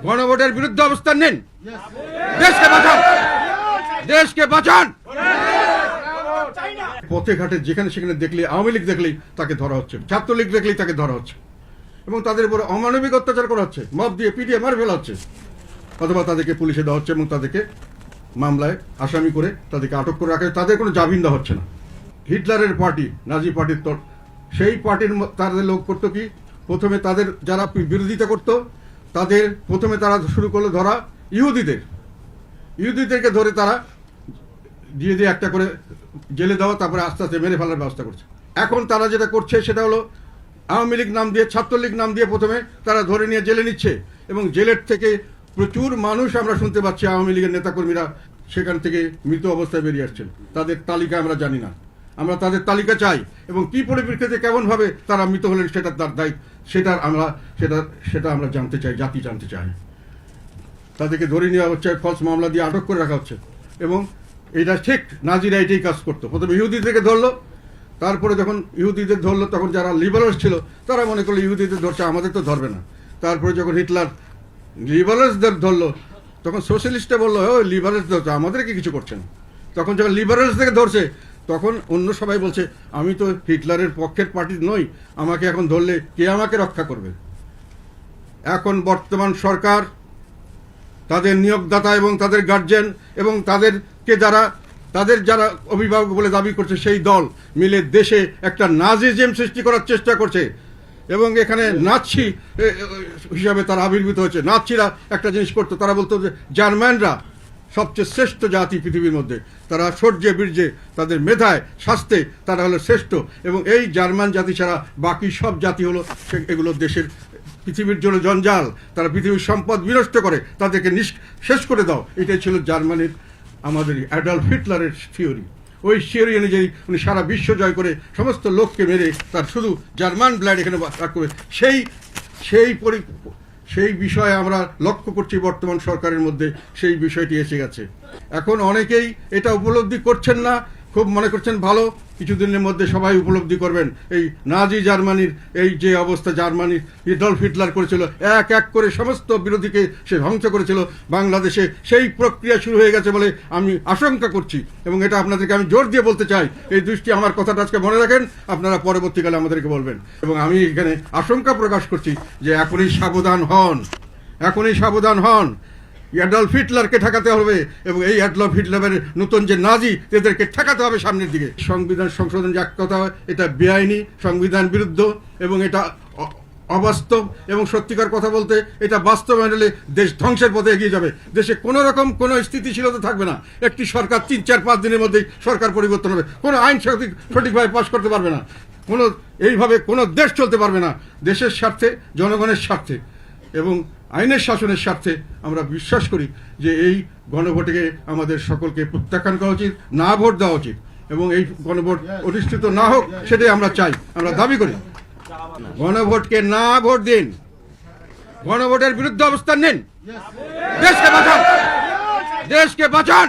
গণভোটের বিরুদ্ধে অবস্থান নিন, দেশকে বাঁচান, দেশকে বাঁচান। পথে ঘাটে যেখানে সেখানে দেখলে আওয়ামী লীগ দেখলেই তাকে ধরা হচ্ছে, ছাত্রলীগ দেখলেই তাকে ধরা হচ্ছে এবং তাদের উপরে অমানবিক অত্যাচার করা হচ্ছে, মব দিয়ে পিটিয়ে মার ফেলা হচ্ছে, অথবা তাদেরকে পুলিশে দেওয়া হচ্ছে এবং তাদেরকে মামলায় আসামি করে তাদেরকে আটক করে রাখা, তাদের কোনো জামিন দেওয়া হচ্ছে না। হিটলারের পার্টি, নাজি পার্টির সেই পার্টির তাদের লোক করতো কি, প্রথমে তাদের যারা বিরোধিতা করত তাদের প্রথমে তারা শুরু করলো ধরা ইহুদিদেরকে ধরে তারা দিয়ে দিয়ে একটা করে জেলে দেওয়া, তারপরে আস্তে আস্তে মেরে ফেলার ব্যবস্থা করছে। এখন তারা যেটা করছে সেটা হলো আওয়ামী লীগ নাম দিয়ে, ছাত্রলীগ নাম দিয়ে প্রথমে তারা ধরে নিয়ে জেলে নিচ্ছে এবং জেলের থেকে প্রচুর মানুষ আমরা শুনতে পাচ্ছি আওয়ামী লীগের নেতাকর্মীরা সেখান থেকে মৃত অবস্থায় বেরিয়ে আসছেন। তাদের তালিকা আমরা জানি না, আমরা তাদের তালিকা চাই এবং কি পরিপ্রেক্ষিতে কেমনভাবে তারা মৃত হলেন সেটা তার দায়িত্ব, সেটা আমরা জানতে চাই, জাতি জানতে চাই। তাদেরকে ধরে নেওয়া হচ্ছে, ফলস মামলা দিয়ে আটক করে রাখা হচ্ছে এবং এটা ঠিক নাজিরা এটাই কাজ করতো। প্রথমে ইহুদিদেরকে ধরলো, তারপরে যখন ইহুদিদের ধরলো তখন যারা লিবারেলস ছিল তারা মনে করলো ইহুদিদের ধরছে, আমাদের তো ধরবে না। তারপরে যখন হিটলার লিবারেলসদের ধরলো তখন সোশ্যালিস্টে বললো ও লিবারেলস ধরছে, আমাদেরকে কিছু করছে না। তখন যখন লিবারেলসদেরকে ধরছে তখন অন্য সবাই বলছে আমি তো হিটলারের পক্ষের পার্টি নই, আমাকে এখন ধরলে কে আমাকে রক্ষা করবে। এখন বর্তমান সরকার তাদের নিয়োগদাতা এবং তাদের গার্জিয়ান এবং তাদের যারা অভিভাবক বলে দাবি করছে সেই দল মিলে দেশে একটা নাজিজম সৃষ্টি করার চেষ্টা করছে এবং এখানে নাৎসি হিসাবে তারা আবির্ভূত হয়েছে। নাৎসিরা একটা জিনিস করতো, তারা বলতো যে জার্মানরা সবচেয়ে শ্রেষ্ঠ জাতি পৃথিবীর মধ্যে, তারা শৌর্যে বীর্যে, তাদের মেধায়, স্বাস্থ্যে তারা হলো শ্রেষ্ঠ এবং এই জার্মান জাতি ছাড়া বাকি সব জাতি হলো এগুলো দেশের পৃথিবীর জন্য জঞ্জাল, তারা পৃথিবীর সম্পদ বিনষ্ট করে, তাদেরকে শেষ করে দাও। এটাই ছিল জার্মানির আমাদের অ্যাডলফ হিটলারের থিওরি। ওই থিওরি অনুযায়ী উনি সারা বিশ্ব জয় করে সমস্ত লোককে মেরে তার শুধু জার্মান ব্লাড এখানে রাখবে। সেই বিষয়ে আমরা লক্ষ্য করছি বর্তমান সরকারের মধ্যে সেই বিষয়টি এসে গেছে। এখন অনেকেই এটা উপলব্ধি করছেন না, খুব মনে করছেন ভালো, কিছুদিনের মধ্যে সবাই উপলব্ধি করবেন এই নাজি জার্মানির এই যে অবস্থা, জার্মানির অ্যাডলফ হিটলার করেছিল, এক এক করে সমস্ত বিরোধীকে সে ধ্বংস করেছিল। বাংলাদেশে সেই প্রক্রিয়া শুরু হয়ে গেছে বলে আমি আশঙ্কা করছি এবং এটা আপনাদেরকে আমি জোর দিয়ে বলতে চাই। এই দৃষ্টি আমার কথাটা আজকে মনে রাখেন, আপনারা পরবর্তীকালে আমাদেরকে বলবেন। এবং আমি এখানে আশঙ্কা প্রকাশ করছি যে এখনই সাবধান হন, অ্যাডলফ হিটলারকে ঠেকাতে হবে এবং এই অ্যাডলফ হিটলারের নতুন যে নাজি এদেরকে ঠেকাতে হবে সামনের দিকে। সংবিধান সংশোধন যে এক কথা, এটা বেআইনি, সংবিধান বিরুদ্ধ এবং এটা অবাস্তব এবং সত্যিকার কথা বলতে এটা বাস্তবায়ন হলে দেশ ধ্বংসের পথে এগিয়ে যাবে। দেশে কোনো রকম কোনো স্থিতিশীলতা থাকবে না। একটি সরকার 3-4-5 দিনের মধ্যেই সরকার পরিবর্তন হবে, কোনো আইন সঠিকভাবে পাশ করতে পারবে না, এইভাবে কোনো দেশ চলতে পারবে না। দেশের স্বার্থে, জনগণের স্বার্থে এবং আইনের শাসনের স্বার্থে আমরা বিশ্বাস করি যে এই গণভোটকে আমাদের সকলকে প্রত্যাখ্যান করা উচিত, না ভোট দেওয়া উচিত এবং এই গণভোট অনুষ্ঠিত না হোক সেটাই আমরা চাই, আমরা দাবি করি। গণভোটকে না ভোট দিন, গণভোটের বিরুদ্ধে অবস্থান নিন, দেশকে বাঁচান, দেশকে বাঁচান।